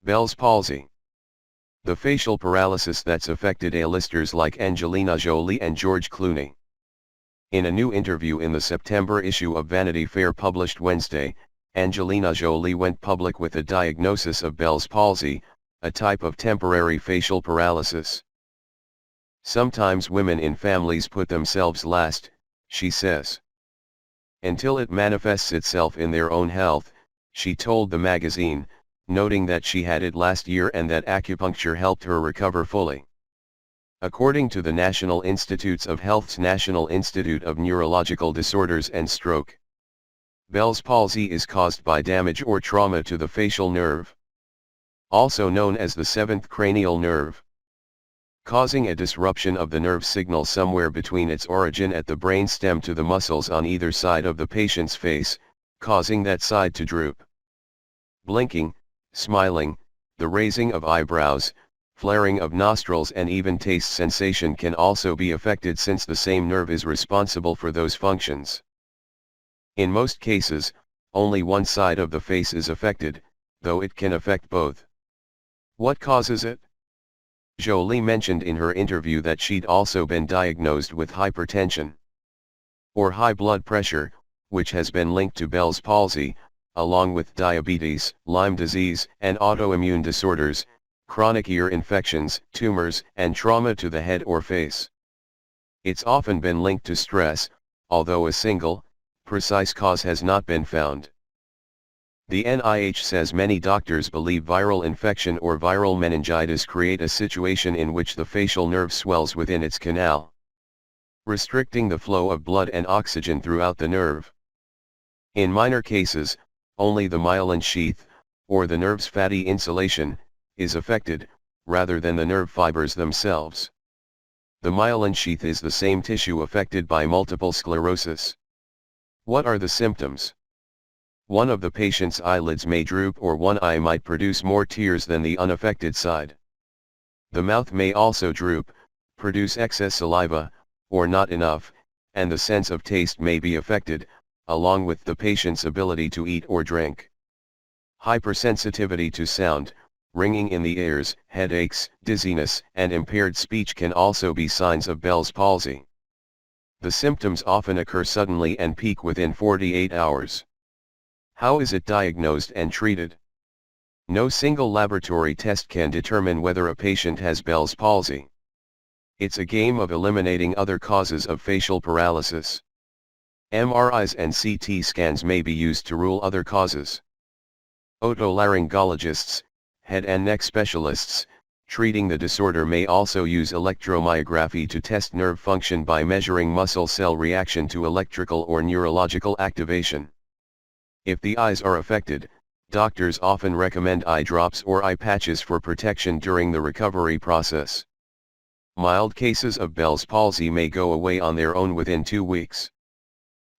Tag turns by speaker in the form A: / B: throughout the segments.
A: Bell's palsy. The facial paralysis that's affected A-listers like Angelina Jolie and George Clooney. In a new interview in the September issue of Vanity Fair published Wednesday, Angelina Jolie went public with a diagnosis of Bell's palsy, a type of temporary facial paralysis. Sometimes women in families put themselves last, she says. Until it manifests itself in their own health, she told the magazine, noting that she had it last year and that acupuncture helped her recover fully. According to the National Institutes of Health's National Institute of Neurological Disorders and Stroke, Bell's palsy is caused by damage or trauma to the facial nerve, also known as the seventh cranial nerve, causing a disruption of the nerve signal somewhere between its origin at the brain stem to the muscles on either side of the patient's face, causing that side to droop. Blinking, smiling, the raising of eyebrows, flaring of nostrils and even taste sensation can also be affected since the same nerve is responsible for those functions. In most cases, only one side of the face is affected, though it can affect both. What causes it? Jolie mentioned in her interview that she'd also been diagnosed with hypertension, or high blood pressure, which has been linked to Bell's palsy, along with diabetes, Lyme disease, and autoimmune disorders, chronic ear infections, tumors, and trauma to the head or face. It's often been linked to stress, although a single, precise cause has not been found. The NIH says many doctors believe viral infection or viral meningitis create a situation in which the facial nerve swells within its canal, restricting the flow of blood and oxygen throughout the nerve. In minor cases, only the myelin sheath, or the nerve's fatty insulation, is affected, rather than the nerve fibers themselves. The myelin sheath is the same tissue affected by multiple sclerosis. What are the symptoms? One of the patient's eyelids may droop or one eye might produce more tears than the unaffected side. The mouth may also droop, produce excess saliva, or not enough, and the sense of taste may be affected, along with the patient's ability to eat or drink. Hypersensitivity to sound, ringing in the ears, headaches, dizziness, and impaired speech can also be signs of Bell's palsy. The symptoms often occur suddenly and peak within 48 hours. How is it diagnosed and treated? No single laboratory test can determine whether a patient has Bell's palsy. It's a game of eliminating other causes of facial paralysis. MRIs and CT scans may be used to rule other causes. Otolaryngologists, head and neck specialists, treating the disorder may also use electromyography to test nerve function by measuring muscle cell reaction to electrical or neurological activation. If the eyes are affected, doctors often recommend eye drops or eye patches for protection during the recovery process. Mild cases of Bell's palsy may go away on their own within 2 weeks.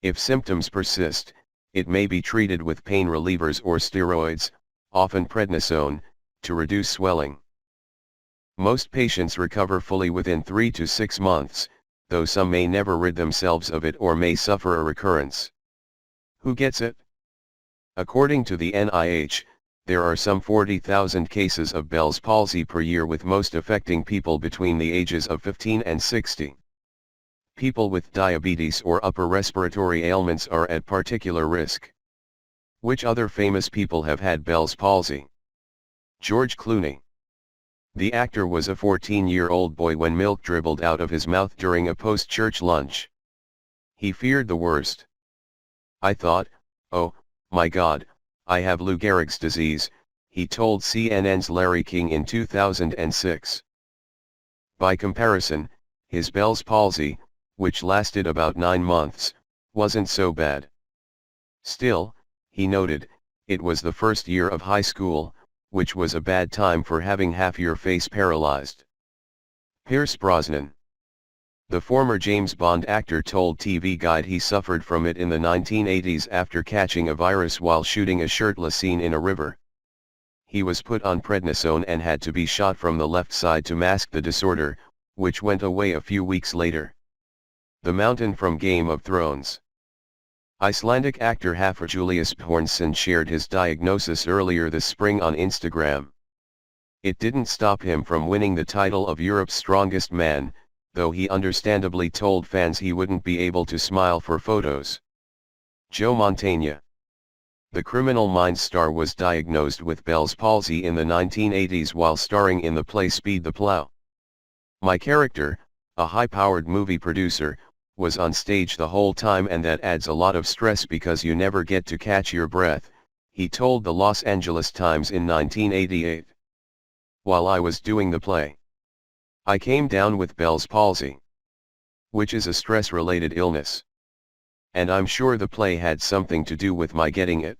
A: If symptoms persist, it may be treated with pain relievers or steroids, often prednisone, to reduce swelling. Most patients recover fully within 3 to 6 months, though some may never rid themselves of it or may suffer a recurrence. Who gets it? According to the NIH, there are some 40,000 cases of Bell's palsy per year, with most affecting people between the ages of 15 and 60. People with diabetes or upper respiratory ailments are at particular risk. Which other famous people have had Bell's palsy? George Clooney. The actor was a 14-year-old boy when milk dribbled out of his mouth during a post-church lunch. He feared the worst. "I thought, oh, my God, I have Lou Gehrig's disease," he told CNN's Larry King in 2006. By comparison, his Bell's palsy, which lasted about 9 months, wasn't so bad. Still, he noted, it was the first year of high school, which was a bad time for having half your face paralyzed. Pierce Brosnan. The former James Bond actor told TV Guide he suffered from it in the 1980s after catching a virus while shooting a shirtless scene in a river. He was put on prednisone and had to be shot from the left side to mask the disorder, which went away a few weeks later. The Mountain from Game of Thrones. Icelandic actor Hafr Julius Bjornsson shared his diagnosis earlier this spring on Instagram. It didn't stop him from winning the title of Europe's Strongest Man, though he understandably told fans he wouldn't be able to smile for photos. Joe Mantegna. The Criminal Minds star was diagnosed with Bell's palsy in the 1980s while starring in the play Speed the Plow. My character, a high-powered movie producer, was on stage the whole time, and that adds a lot of stress because you never get to catch your breath, he told the Los Angeles Times in 1988. While I was doing the play, I came down with Bell's palsy, which is a stress-related illness. And I'm sure the play had something to do with my getting it.